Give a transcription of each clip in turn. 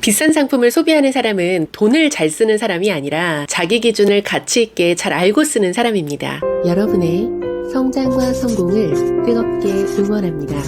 비싼 상품을 소비하는 사람은 돈을 잘 쓰는 사람이 아니라 자기 기준을 가치 있게 잘 알고 쓰는 사람입니다. 여러분의 성장과 성공을 뜨겁게 응원합니다.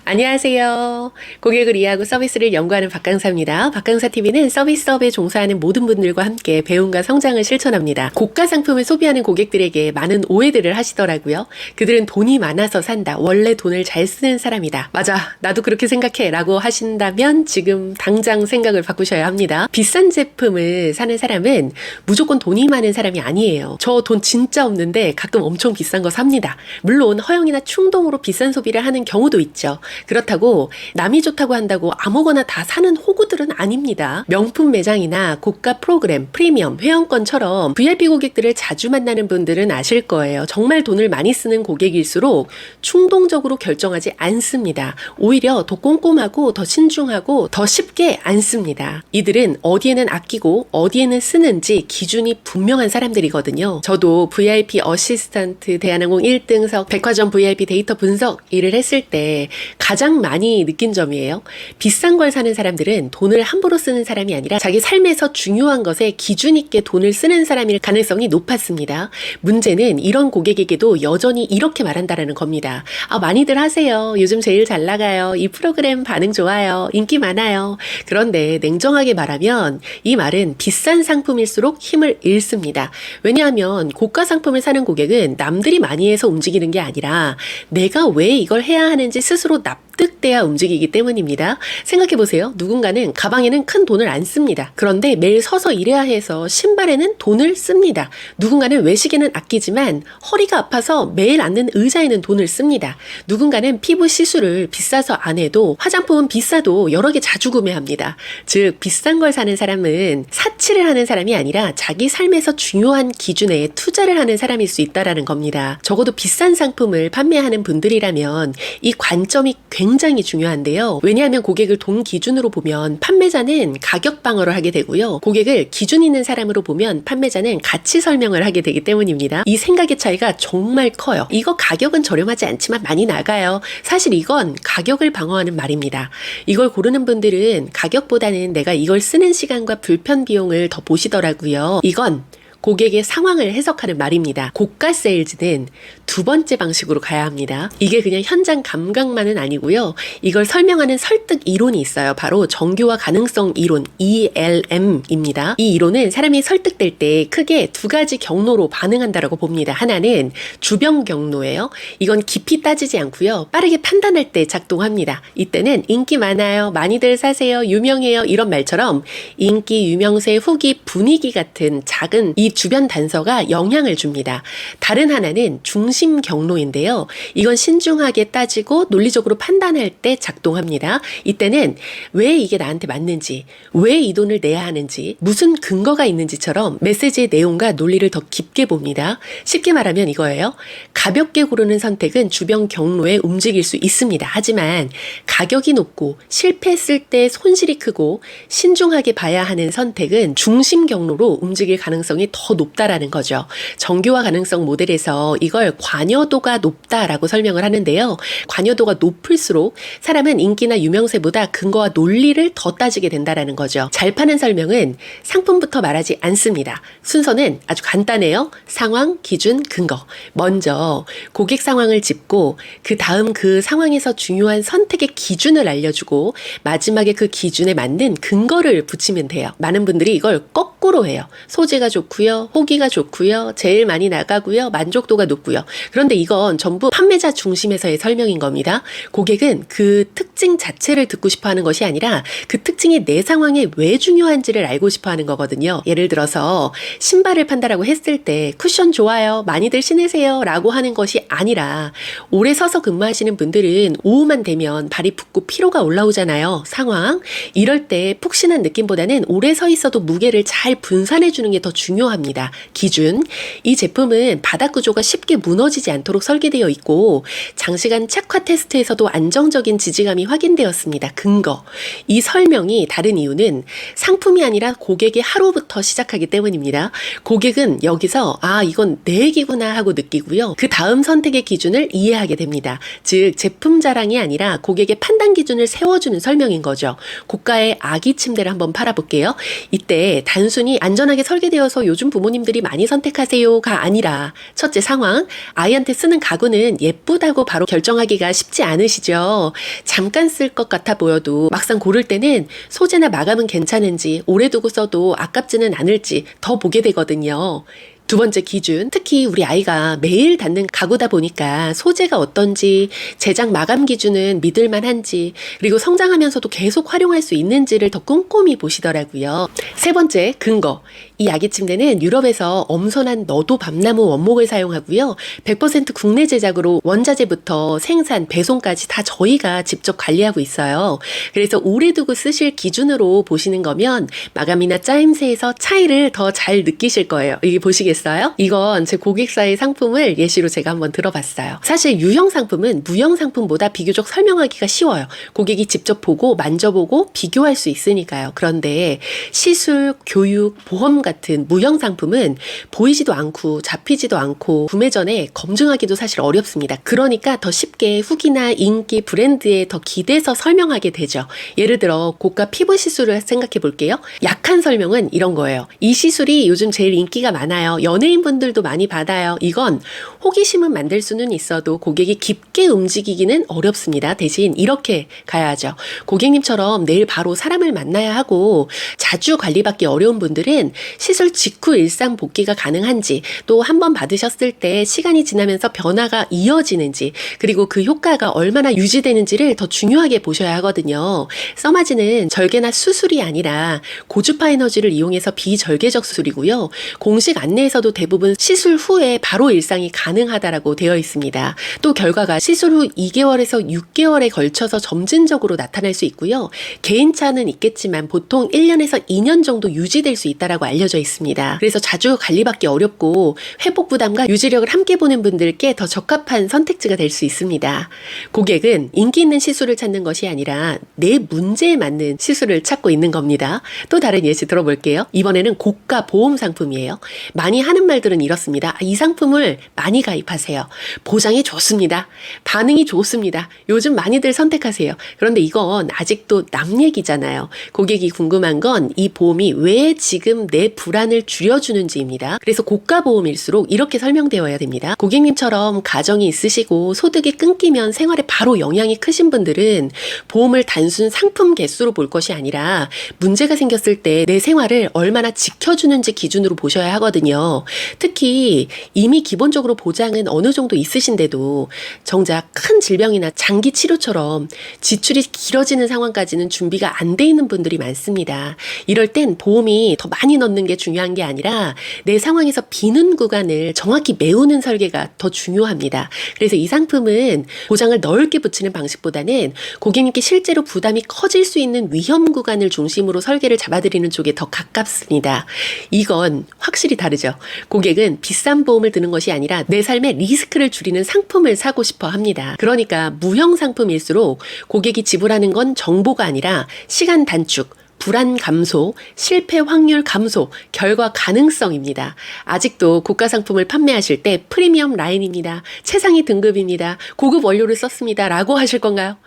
안녕하세요. 고객을 이해하고 서비스를 연구하는 박강사입니다. 박강사TV는 서비스업에 종사하는 모든 분들과 함께 배움과 성장을 실천합니다. 고가 상품을 소비하는 고객들에게 많은 오해들을 하시더라고요. 그들은 돈이 많아서 산다. 원래 돈을 잘 쓰는 사람이다. 맞아, 나도 그렇게 생각해 라고 하신다면 지금 당장 생각을 바꾸셔야 합니다. 비싼 제품을 사는 사람은 무조건 돈이 많은 사람이 아니에요. 저 돈 진짜 없는데 가끔 엄청 비싼 거 삽니다. 물론 허영이나 충동으로 비싼 소비를 하는 경우도 있죠. 그렇다고 남이 좋다고 한다고 아무거나 다 사는 호구들은 아닙니다. 명품 매장이나 고가 프로그램, 프리미엄, 회원권처럼 VIP 고객들을 자주 만나는 분들은 아실 거예요. 정말 돈을 많이 쓰는 고객일수록 충동적으로 결정하지 않습니다. 오히려 더 꼼꼼하고 더 신중하고 더 쉽게 안 씁니다. 이들은 어디에는 아끼고 어디에는 쓰는지 기준이 분명한 사람들이거든요. 저도 VIP 어시스턴트 대한항공 1등석 백화점 VIP 데이터 분석 일을 했을 때 가장 많이 느낀 점이에요. 비싼 걸 사는 사람들은 돈을 함부로 쓰는 사람이 아니라 자기 삶에서 중요한 것에 기준 있게 돈을 쓰는 사람일 가능성이 높았습니다. 문제는 이런 고객에게도 여전히 이렇게 말한다는 겁니다. 많이들 하세요. 요즘 제일 잘 나가요. 이 프로그램 반응 좋아요. 인기 많아요. 그런데 냉정하게 말하면 이 말은 비싼 상품일수록 힘을 잃습니다. 왜냐하면 고가 상품을 사는 고객은 남들이 많이 해서 움직이는 게 아니라 내가 왜 이걸 해야 하는지 스스로 납득돼야 움직이기 때문입니다. 생각해보세요. 누군가는 가방에는 큰 돈을 안 씁니다. 그런데 매일 서서 일해야 해서 신발에는 돈을 씁니다. 누군가는 외식에는 아끼지만 허리가 아파서 매일 앉는 의자에는 돈을 씁니다. 누군가는 피부 시술을 비싸서 안 해도 화장품은 비싸도 여러 개 자주 구매합니다. 즉 비싼 걸 사는 사람은 사치를 하는 사람이 아니라 자기 삶에서 중요한 기준에 투자를 하는 사람일 수 있다는 겁니다. 적어도 비싼 상품을 판매하는 분들이라면 이 관점이 굉장히 중요한데요. 왜냐하면 고객을 돈 기준으로 보면 판매자는 가격 방어를 하게 되고요. 고객을 기준 있는 사람으로 보면 판매자는 가치 설명을 하게 되기 때문입니다. 이 생각의 차이가 정말 커요. 이거 가격은 저렴하지 않지만 많이 나가요. 사실 이건 가격을 방어하는 말입니다. 이걸 고르는 분들은 가격보다는 내가 이걸 쓰는 시간과 불편 비용을 더 보시더라고요. 이건 고객의 상황을 해석하는 말입니다. 고가 세일즈는 두 번째 방식으로 가야 합니다. 이게 그냥 현장 감각만은 아니고요. 이걸 설명하는 설득 이론이 있어요. 바로 정교화 가능성 이론 ELM입니다. 이 이론은 사람이 설득될 때 크게 두 가지 경로로 반응한다라고 봅니다. 하나는 주변 경로예요. 이건 깊이 따지지 않고요. 빠르게 판단할 때 작동합니다. 이때는 인기 많아요. 많이들 사세요. 유명해요. 이런 말처럼 인기, 유명세, 후기, 분위기 같은 작은 이 주변 단서가 영향을 줍니다. 다른 하나는 중심 경로인데요. 이건 신중하게 따지고 논리적으로 판단할 때 작동합니다. 이때는 왜 이게 나한테 맞는지, 왜 이 돈을 내야 하는지, 무슨 근거가 있는지처럼 메시지의 내용과 논리를 더 깊게 봅니다. 쉽게 말하면 이거예요. 가볍게 고르는 선택은 주변 경로에 움직일 수 있습니다. 하지만 가격이 높고 실패했을 때 손실이 크고 신중하게 봐야 하는 선택은 중심 경로로 움직일 가능성이 더 높다라는 거죠. 정교화 가능성 모델에서 이걸 관여도가 높다라고 설명을 하는데요. 관여도가 높을수록 사람은 인기나 유명세보다 근거와 논리를 더 따지게 된다라는 거죠. 잘 파는 설명은 상품부터 말하지 않습니다. 순서는 아주 간단해요. 상황, 기준, 근거. 먼저 고객 상황을 짚고 그 다음 그 상황에서 중요한 선택의 기준을 알려주고 마지막에 그 기준에 맞는 근거를 붙이면 돼요. 많은 분들이 이걸 거꾸로 해요. 소재가 좋고요. 호기가 좋고요. 제일 많이 나가고요. 만족도가 높고요. 그런데 이건 전부 판매자 중심에서의 설명인 겁니다. 고객은 그 특징 자체를 듣고 싶어 하는 것이 아니라 그 특징이 내 상황에 왜 중요한지를 알고 싶어 하는 거거든요. 예를 들어서 신발을 판다라고 했을 때 쿠션 좋아요. 많이들 신으세요. 라고 하는 것이 아니라 오래 서서 근무하시는 분들은 오후만 되면 발이 붓고 피로가 올라오잖아요. 상황. 이럴 때 푹신한 느낌보다는 오래 서 있어도 무게를 잘 분산해 주는 게 더 중요합니다. 기준. 이 제품은 바닥 구조가 쉽게 무너지지 않도록 설계되어 있고 장시간 착화 테스트에서도 안정적인 지지감이 확인되었습니다. 근거. 이 설명이 다른 이유는 상품이 아니라 고객의 하루부터 시작하기 때문입니다. 고객은 여기서 이건 내 얘기구나 하고 느끼고요. 그 다음 선택의 기준을 이해하게 됩니다. 즉 제품 자랑이 아니라 고객의 판단 기준을 세워주는 설명인 거죠. 고가의 아기 침대를 한번 팔아볼게요. 이때 단순히 안전하게 설계되어서 요즘 부모님들이 많이 선택하세요가 아니라 첫째 상황, 아이한테 쓰는 가구는 예쁘다고 바로 결정하기가 쉽지 않으시죠. 잠깐 쓸 것 같아 보여도 막상 고를 때는 소재나 마감은 괜찮은지 오래 두고 써도 아깝지는 않을지 더 보게 되거든요. 두 번째 기준, 특히 우리 아이가 매일 닿는 가구다 보니까 소재가 어떤지, 제작 마감 기준은 믿을만한지, 그리고 성장하면서도 계속 활용할 수 있는지를 더 꼼꼼히 보시더라고요. 세 번째, 근거. 이 아기 침대는 유럽에서 엄선한 너도 밤나무 원목을 사용하고요. 100% 국내 제작으로 원자재부터 생산, 배송까지 다 저희가 직접 관리하고 있어요. 그래서 오래 두고 쓰실 기준으로 보시는 거면 마감이나 짜임새에서 차이를 더 잘 느끼실 거예요. 이게 보시겠어요? 이건 제 고객사의 상품을 예시로 제가 한번 들어봤어요. 사실 유형 상품은 무형 상품보다 비교적 설명하기가 쉬워요. 고객이 직접 보고 만져보고 비교할 수 있으니까요. 그런데 시술, 교육, 보험 같은 무형 상품은 보이지도 않고 잡히지도 않고 구매 전에 검증하기도 사실 어렵습니다. 그러니까 더 쉽게 후기나 인기, 브랜드에 더 기대서 설명하게 되죠. 예를 들어 고가 피부 시술을 생각해 볼게요. 약한 설명은 이런 거예요. 이 시술이 요즘 제일 인기가 많아요. 연예인분들도 많이 받아요. 이건 호기심은 만들 수는 있어도 고객이 깊게 움직이기는 어렵습니다. 대신 이렇게 가야죠. 고객님처럼 내일 바로 사람을 만나야 하고 자주 관리받기 어려운 분들은 시술 직후 일상 복귀가 가능한지, 또 한 번 받으셨을 때 시간이 지나면서 변화가 이어지는지, 그리고 그 효과가 얼마나 유지되는지를 더 중요하게 보셔야 하거든요. 써마지는 절개나 수술이 아니라 고주파 에너지를 이용해서 비절개적 수술이고요. 공식 안내에서도 대부분 시술 후에 바로 일상이 가능하다라고 되어 있습니다. 또 결과가 시술 후 2개월에서 6개월에 걸쳐서 점진적으로 나타날 수 있고요. 개인차는 있겠지만 보통 1년에서 2년 정도 유지될 수 있다라고 알려져 있습니다. 그래서 자주 관리받기 어렵고 회복 부담과 유지력을 함께 보는 분들께 더 적합한 선택지가 될 수 있습니다. 고객은 인기 있는 시술을 찾는 것이 아니라 내 문제에 맞는 시술을 찾고 있는 겁니다. 또 다른 예시 들어볼게요. 이번에는 고가 보험 상품이에요. 많이 하는 말들은 이렇습니다. 이 상품을 많이 가입하세요. 보장이 좋습니다. 반응이 좋습니다. 요즘 많이들 선택하세요. 그런데 이건 아직도 남 얘기잖아요. 고객이 궁금한 건 이 보험이 왜 지금 내 불안을 줄여주는지입니다. 그래서 고가 보험일수록 이렇게 설명되어야 됩니다. 고객님처럼 가정이 있으시고 소득이 끊기면 생활에 바로 영향이 크신 분들은 보험을 단순 상품 개수로 볼 것이 아니라 문제가 생겼을 때 내 생활을 얼마나 지켜주는지 기준으로 보셔야 하거든요. 특히 이미 기본적으로 보장은 어느 정도 있으신데도 정작 큰 질병이나 장기 치료처럼 지출이 길어지는 상황까지는 준비가 안 돼 있는 분들이 많습니다. 이럴 땐 보험이 더 많이 넣는 게 중요한 게 아니라 내 상황에서 비는 구간을 정확히 메우는 설계가 더 중요합니다. 그래서 이 상품은 보장을 넓게 붙이는 방식보다는 고객님께 실제로 부담이 커질 수 있는 위험 구간을 중심으로 설계를 잡아드리는 쪽에 더 가깝습니다. 이건 확실히 다르죠. 고객은 비싼 보험을 드는 것이 아니라 내 삶의 리스크를 줄이는 상품을 사고 싶어 합니다. 그러니까 무형 상품일수록 고객이 지불하는 건 정보가 아니라 시간 단축, 불안 감소, 실패 확률 감소, 결과 가능성입니다. 아직도 고가 상품을 판매하실 때 프리미엄 라인입니다. 최상위 등급입니다. 고급 원료를 썼습니다. 라고 하실 건가요?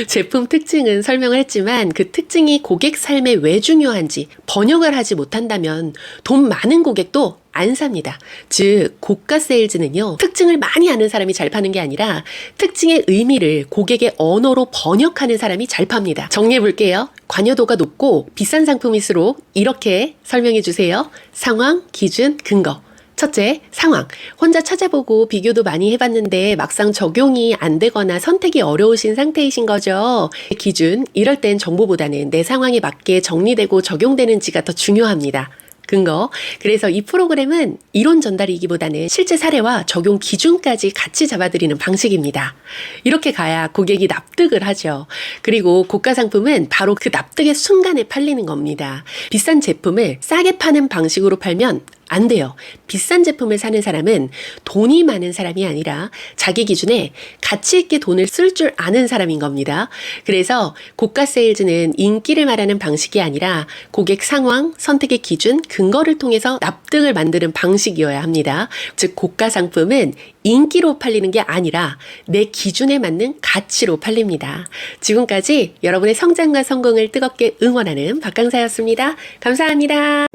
제품 특징은 설명을 했지만 그 특징이 고객 삶에 왜 중요한지 번역을 하지 못한다면 돈 많은 고객도 안 삽니다. 즉 고가 세일즈는요, 특징을 많이 아는 사람이 잘 파는 게 아니라 특징의 의미를 고객의 언어로 번역하는 사람이 잘 팝니다. 정리해 볼게요. 관여도가 높고 비싼 상품일수록 이렇게 설명해 주세요. 상황, 기준, 근거. 첫째, 상황. 혼자 찾아보고 비교도 많이 해봤는데 막상 적용이 안 되거나 선택이 어려우신 상태이신 거죠. 기준, 이럴 땐 정보보다는 내 상황에 맞게 정리되고 적용되는지가 더 중요합니다. 근거. 그래서 이 프로그램은 이론 전달이기보다는 실제 사례와 적용 기준까지 같이 잡아드리는 방식입니다. 이렇게 가야 고객이 납득을 하죠. 그리고 고가 상품은 바로 그 납득의 순간에 팔리는 겁니다. 비싼 제품을 싸게 파는 방식으로 팔면 안 돼요. 비싼 제품을 사는 사람은 돈이 많은 사람이 아니라 자기 기준에 가치 있게 돈을 쓸 줄 아는 사람인 겁니다. 그래서 고가 세일즈는 인기를 말하는 방식이 아니라 고객 상황, 선택의 기준, 근거를 통해서 납득을 만드는 방식이어야 합니다. 즉 고가 상품은 인기로 팔리는 게 아니라 내 기준에 맞는 가치로 팔립니다. 지금까지 여러분의 성장과 성공을 뜨겁게 응원하는 박강사였습니다. 감사합니다.